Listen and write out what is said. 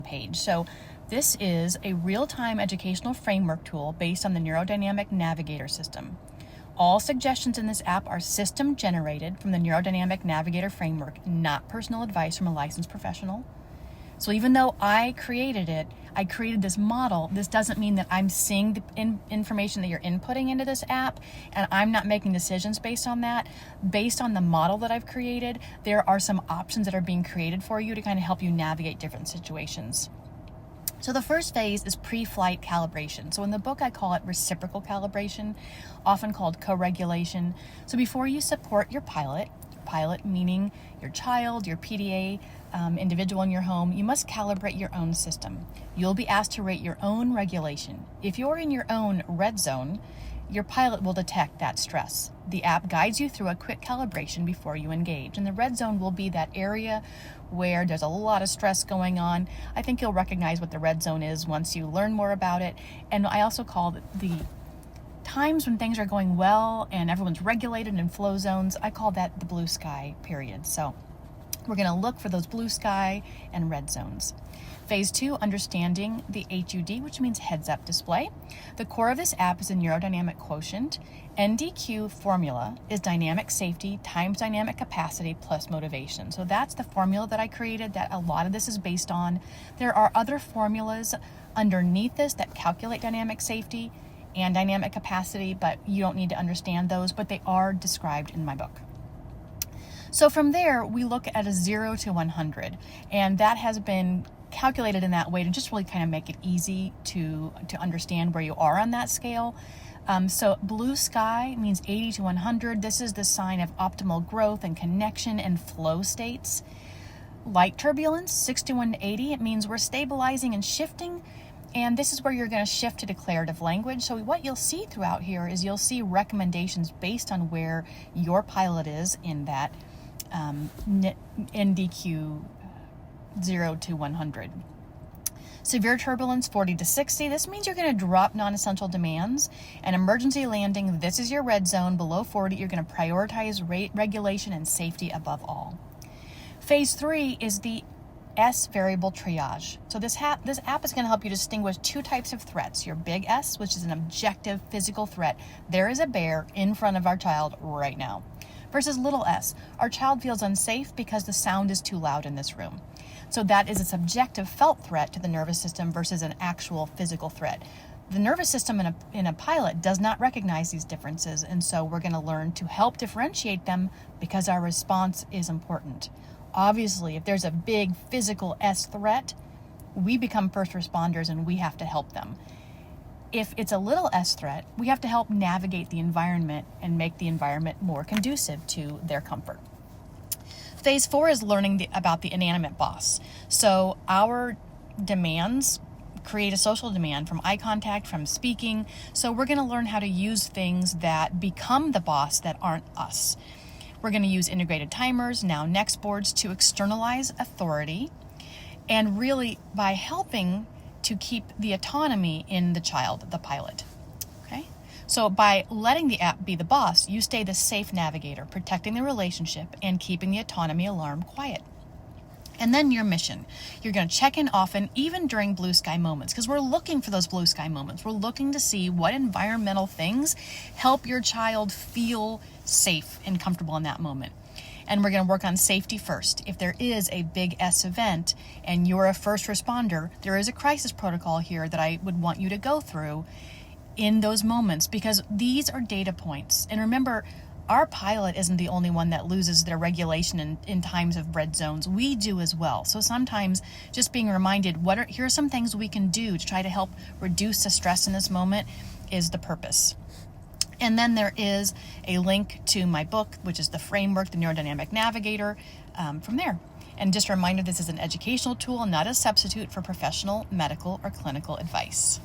page. So this is a real-time educational framework tool based on the Neurodynamic Navigator system. All suggestions in this app are system generated from the Neurodynamic Navigator framework, not personal advice from a licensed professional. So even though I created it, I created this model, this doesn't mean that I'm seeing the information that you're inputting into this app and I'm not making decisions based on that. Based on the model that I've created, there are some options that are being created for you to kind of help you navigate different situations. So the first phase is pre-flight calibration. So in the book, I call it reciprocal calibration, often called co-regulation. So before you support your pilot meaning your child, your PDA, individual in your home, you must calibrate your own system. You'll be asked to rate your own regulation. If you're in your own red zone, your pilot will detect that stress. The app guides you through a quick calibration before you engage. And the red zone will be that area where there's a lot of stress going on. I think you'll recognize what the red zone is once you learn more about it. And I also call the times when things are going well and everyone's regulated in flow zones, I call that the blue sky period. So we're going to look for those blue sky and red zones. Phase 2, understanding the HUD, which means heads up display. The core of this app is a neurodynamic quotient. NDQ formula is dynamic safety times dynamic capacity plus motivation. So that's the formula that I created that a lot of this is based on. There are other formulas underneath this that calculate dynamic safety and dynamic capacity, but you don't need to understand those, but they are described in my book. So from there, we look at a 0 to 100, and that has been calculated in that way to just really kind of make it easy to understand where you are on that scale. So blue sky means 80 to 100. This is the sign of optimal growth and connection and flow states. Light turbulence, 61 to 80, it means we're stabilizing and shifting. And this is where you're going to shift to declarative language. So what you'll see throughout here is you'll see recommendations based on where your pilot is in that NDQ 0 to 100. Severe turbulence, 40 to 60. This means you're going to drop non-essential demands. And emergency landing, this is your red zone. Below 40, you're going to prioritize rate regulation and safety above all. Phase 3 is the S variable triage. So this app is going to help you distinguish two types of threats. Your big S, which is an objective physical threat. There is a bear in front of our child right now. Versus little s, our child feels unsafe because the sound is too loud in this room. So that is a subjective felt threat to the nervous system versus an actual physical threat. The nervous system in a pilot does not recognize these differences, and so we're going to learn to help differentiate them because our response is important. Obviously, if there's a big physical S threat, we become first responders and we have to help them. If it's a little s threat, we have to help navigate the environment and make the environment more conducive to their comfort. Phase 4 is learning about the inanimate boss. So our demands create a social demand from eye contact, from speaking. So we're going to learn how to use things that become the boss that aren't us. We're going to use integrated timers, now next boards, to externalize authority, and really by helping to keep the autonomy in the child, the pilot. Okay? So by letting the app be the boss, you stay the safe navigator, protecting the relationship and keeping the autonomy alarm quiet. And then your mission. You're going to check in often, even during blue sky moments, because we're looking for those blue sky moments. We're looking to see what environmental things help your child feel safe and comfortable in that moment. And we're going to work on safety first. If there is a big S event and you're a first responder, there is a crisis protocol here that I would want you to go through in those moments, because these are data points. And remember, our pilot isn't the only one that loses their regulation in times of red zones. We do as well. So sometimes just being reminded, here are some things we can do to try to help reduce the stress in this moment is the purpose. And then there is a link to my book, which is the framework, the Neurodynamic Navigator, from there. And just a reminder, this is an educational tool, not a substitute for professional, medical, or clinical advice.